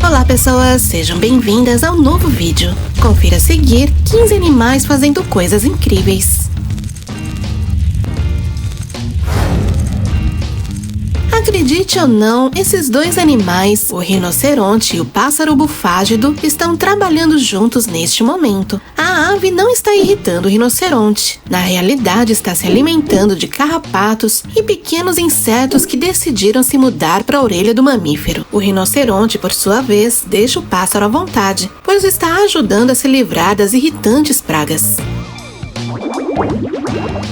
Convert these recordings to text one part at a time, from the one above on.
Olá pessoas, sejam bem-vindas ao novo vídeo. Confira a seguir 15 animais fazendo coisas incríveis. Acredite ou não, esses dois animais, o rinoceronte e o pássaro bufágido, estão trabalhando juntos neste momento. A ave não está irritando o rinoceronte. Na realidade, está se alimentando de carrapatos e pequenos insetos que decidiram se mudar para a orelha do mamífero. O rinoceronte, por sua vez, deixa o pássaro à vontade, pois está ajudando a se livrar das irritantes pragas.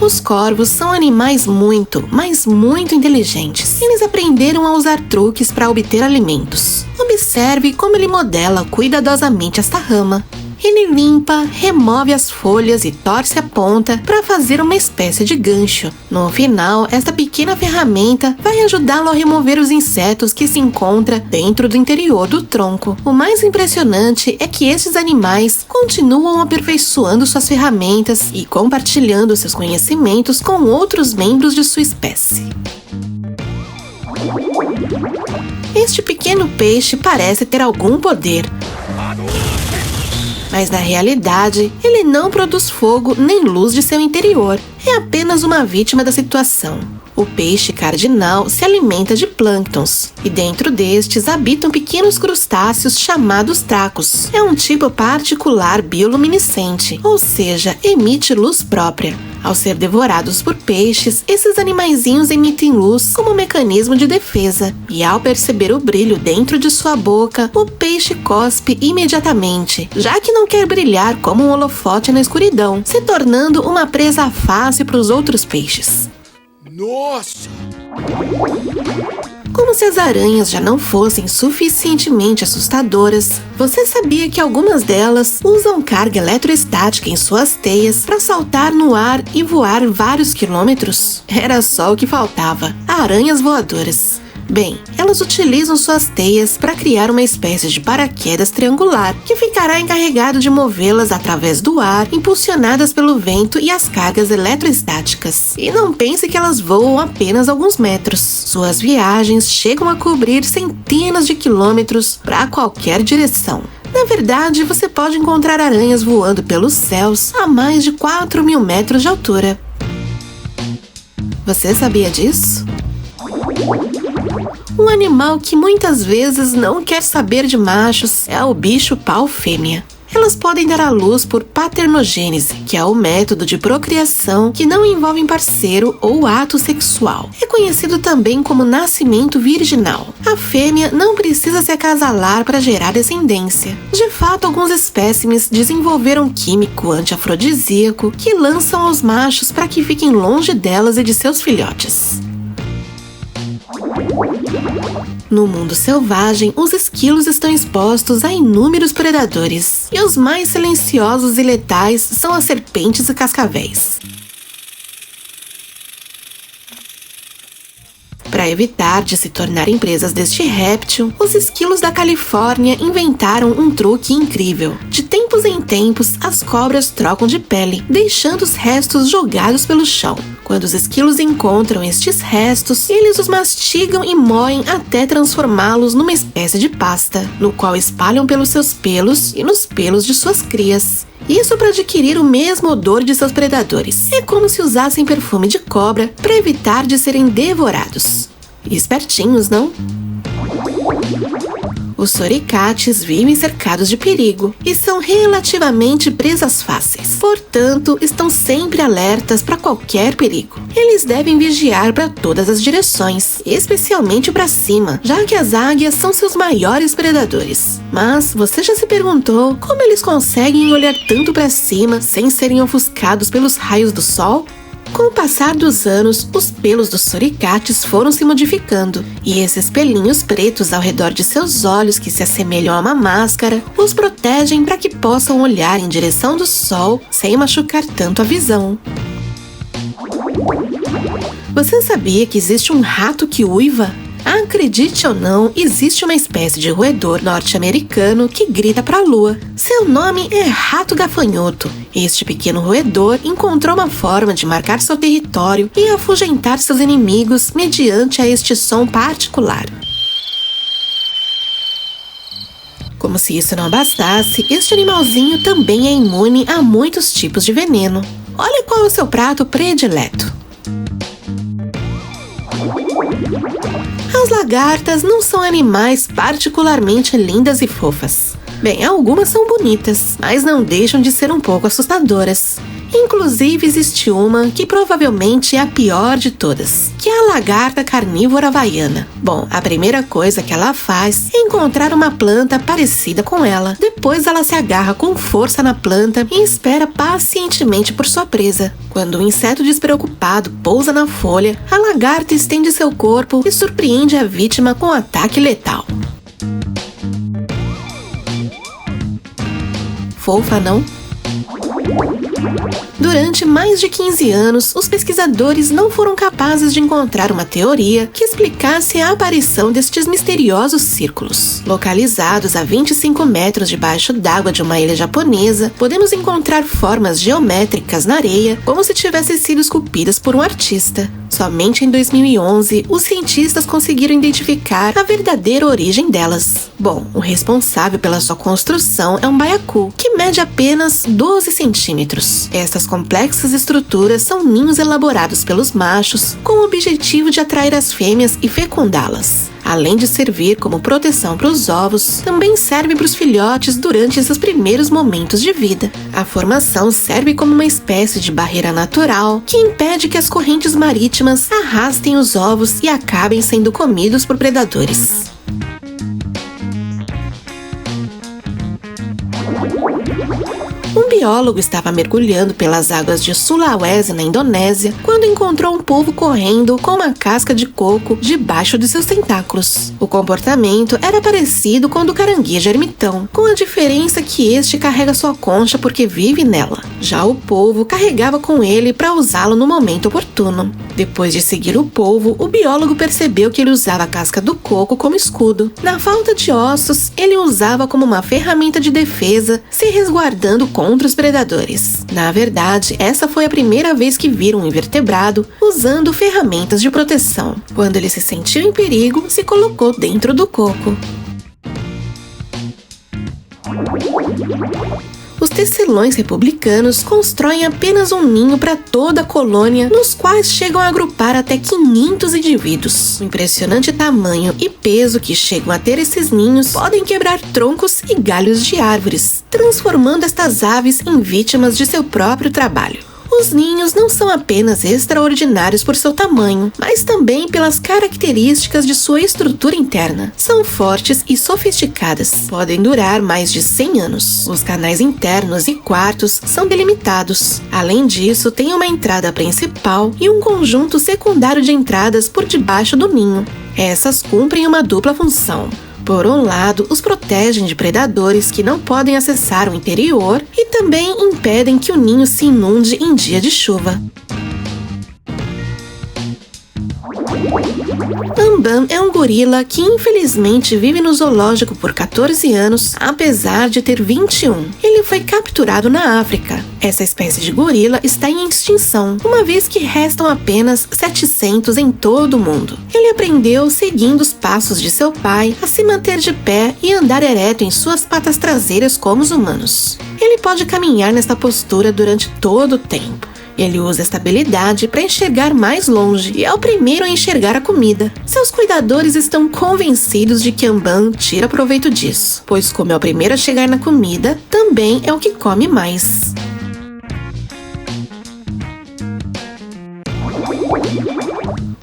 Os corvos são animais muito, mas muito inteligentes. Eles aprenderam a usar truques para obter alimentos. Observe como ele modela cuidadosamente esta rama. Ele limpa, remove as folhas e torce a ponta para fazer uma espécie de gancho. No final, esta pequena ferramenta vai ajudá-lo a remover os insetos que se encontram dentro do interior do tronco. O mais impressionante é que estes animais continuam aperfeiçoando suas ferramentas e compartilhando seus conhecimentos com outros membros de sua espécie. Este pequeno peixe parece ter algum poder. Mas na realidade, ele não produz fogo nem luz de seu interior. É apenas uma vítima da situação. O peixe cardinal se alimenta de plânctons, e dentro destes habitam pequenos crustáceos chamados tracos. É um tipo particular bioluminescente, ou seja, emite luz própria. Ao ser devorados por peixes, esses animaizinhos emitem luz como um mecanismo de defesa. E ao perceber o brilho dentro de sua boca, o peixe cospe imediatamente, já que não quer brilhar como um holofote na escuridão, se tornando uma presa fácil para os outros peixes. Nossa! Como se as aranhas já não fossem suficientemente assustadoras, você sabia que algumas delas usam carga eletrostática em suas teias para saltar no ar e voar vários quilômetros? Era só o que faltava: aranhas voadoras. Bem, elas utilizam suas teias para criar uma espécie de paraquedas triangular que ficará encarregado de movê-las através do ar, impulsionadas pelo vento e as cargas eletrostáticas. E não pense que elas voam apenas alguns metros. Suas viagens chegam a cobrir centenas de quilômetros para qualquer direção. Na verdade, você pode encontrar aranhas voando pelos céus a mais de 4.000 metros de altura. Você sabia disso? Um animal que muitas vezes não quer saber de machos é o bicho-pau fêmea. Elas podem dar à luz por paternogênese, que é o método de procriação que não envolve parceiro ou ato sexual. É conhecido também como nascimento virginal. A fêmea não precisa se acasalar para gerar descendência. De fato, alguns espécimes desenvolveram químico antiafrodisíaco que lançam aos machos para que fiquem longe delas e de seus filhotes. No mundo selvagem, os esquilos estão expostos a inúmeros predadores, e os mais silenciosos e letais são as serpentes e cascavéis. Para evitar de se tornarem presas deste réptil, os esquilos da Califórnia inventaram um truque incrível. De tempos em tempos, as cobras trocam de pele, deixando os restos jogados pelo chão. Quando os esquilos encontram estes restos, eles os mastigam e moem até transformá-los numa espécie de pasta, no qual espalham pelos seus pelos e nos pelos de suas crias. Isso para adquirir o mesmo odor de seus predadores. É como se usassem perfume de cobra para evitar de serem devorados. Espertinhos, não? Os suricates vivem cercados de perigo e são relativamente presas fáceis. Portanto, estão sempre alertas para qualquer perigo. Eles devem vigiar para todas as direções, especialmente para cima, já que as águias são seus maiores predadores. Mas você já se perguntou como eles conseguem olhar tanto para cima sem serem ofuscados pelos raios do sol? Com o passar dos anos, os pelos dos suricates foram se modificando, e esses pelinhos pretos ao redor de seus olhos, que se assemelham a uma máscara, os protegem para que possam olhar em direção do sol sem machucar tanto a visão. Você sabia que existe um rato que uiva? Acredite ou não, existe uma espécie de roedor norte-americano que grita para a lua. Seu nome é rato gafanhoto. Este pequeno roedor encontrou uma forma de marcar seu território e afugentar seus inimigos mediante a este som particular. Como se isso não bastasse, este animalzinho também é imune a muitos tipos de veneno. Olha qual é o seu prato predileto. As lagartas não são animais particularmente lindas e fofas. Bem, algumas são bonitas, mas não deixam de ser um pouco assustadoras. Inclusive, existe uma que provavelmente é a pior de todas, que é a lagarta carnívora havaiana. Bom, a primeira coisa que ela faz é encontrar uma planta parecida com ela. Depois ela se agarra com força na planta e espera pacientemente por sua presa. Quando o inseto despreocupado pousa na folha, a lagarta estende seu corpo e surpreende a vítima com um ataque letal. Fofa, não? Durante mais de 15 anos, os pesquisadores não foram capazes de encontrar uma teoria que explicasse a aparição destes misteriosos círculos. Localizados a 25 metros debaixo d'água de uma ilha japonesa, podemos encontrar formas geométricas na areia como se tivessem sido esculpidas por um artista. Somente em 2011, os cientistas conseguiram identificar a verdadeira origem delas. Bom, o responsável pela sua construção é um baiacu, que mede apenas 12 centímetros. Estas complexas estruturas são ninhos elaborados pelos machos com o objetivo de atrair as fêmeas e fecundá-las. Além de servir como proteção para os ovos, também serve para os filhotes durante esses primeiros momentos de vida. A formação serve como uma espécie de barreira natural que impede que as correntes marítimas arrastem os ovos e acabem sendo comidos por predadores. Um biólogo estava mergulhando pelas águas de Sulawesi, na Indonésia, quando encontrou um polvo correndo com uma casca de coco debaixo de seus tentáculos. O comportamento era parecido com o do caranguejo ermitão, com a diferença que este carrega sua concha porque vive nela. Já o polvo carregava com ele para usá-lo no momento oportuno. Depois de seguir o polvo, o biólogo percebeu que ele usava a casca do coco como escudo. Na falta de ossos, ele usava como uma ferramenta de defesa, se resguardando contra os predadores. Na verdade, essa foi a primeira vez que viram um invertebrado usando ferramentas de proteção. Quando ele se sentiu em perigo, se colocou dentro do coco. Os tecelões republicanos constroem apenas um ninho para toda a colônia, nos quais chegam a agrupar até 500 indivíduos. O impressionante tamanho e peso que chegam a ter esses ninhos podem quebrar troncos e galhos de árvores, transformando estas aves em vítimas de seu próprio trabalho. Os ninhos não são apenas extraordinários por seu tamanho, mas também pelas características de sua estrutura interna. São fortes e sofisticadas, podem durar mais de 100 anos. Os canais internos e quartos são delimitados. Além disso, tem uma entrada principal e um conjunto secundário de entradas por debaixo do ninho. Essas cumprem uma dupla função. Por um lado, os protegem de predadores que não podem acessar o interior e também impedem que o ninho se inunde em dia de chuva. Ambam é um gorila que infelizmente vive no zoológico por 14 anos, apesar de ter 21. Ele foi capturado na África. Essa espécie de gorila está em extinção, uma vez que restam apenas 700 em todo o mundo. Ele aprendeu, seguindo os passos de seu pai, a se manter de pé e andar ereto em suas patas traseiras como os humanos. Ele pode caminhar nesta postura durante todo o tempo. Ele usa esta habilidade para enxergar mais longe e é o primeiro a enxergar a comida. Seus cuidadores estão convencidos de que Ambam tira proveito disso, pois como é o primeiro a chegar na comida, também é o que come mais.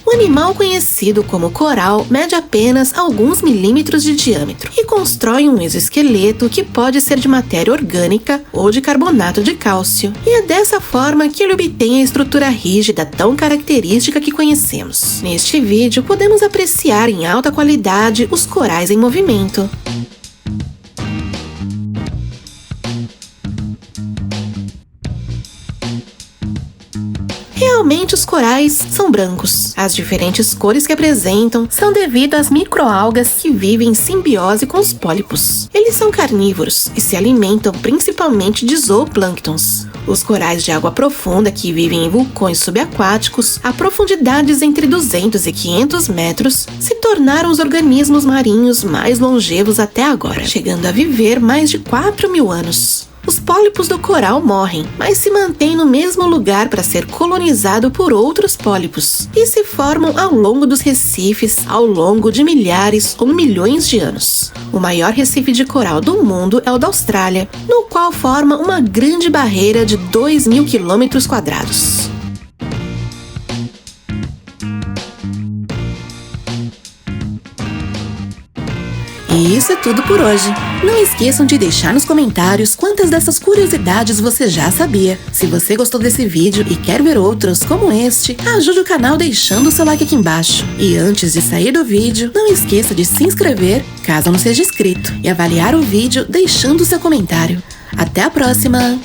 O animal conhecido como coral mede apenas alguns milímetros de diâmetro e constrói um exoesqueleto que pode ser de matéria orgânica ou de carbonato de cálcio. E é dessa forma que ele obtém a estrutura rígida tão característica que conhecemos. Neste vídeo, podemos apreciar em alta qualidade os corais em movimento. Realmente os corais são brancos. As diferentes cores que apresentam são devido às microalgas que vivem em simbiose com os pólipos. Eles são carnívoros e se alimentam principalmente de zooplânctons. Os corais de água profunda, que vivem em vulcões subaquáticos a profundidades entre 200 e 500 metros, se tornaram os organismos marinhos mais longevos até agora, chegando a viver mais de 4.000 anos. Os pólipos do coral morrem, mas se mantêm no mesmo lugar para ser colonizado por outros pólipos e se formam ao longo dos recifes ao longo de milhares ou milhões de anos. O maior recife de coral do mundo é o da Austrália, no qual forma uma grande barreira de 2.000 km². E isso é tudo por hoje. Não esqueçam de deixar nos comentários quantas dessas curiosidades você já sabia. Se você gostou desse vídeo e quer ver outros como este, ajude o canal deixando o seu like aqui embaixo. E antes de sair do vídeo, não esqueça de se inscrever, caso não seja inscrito, e avaliar o vídeo deixando o seu comentário. Até a próxima!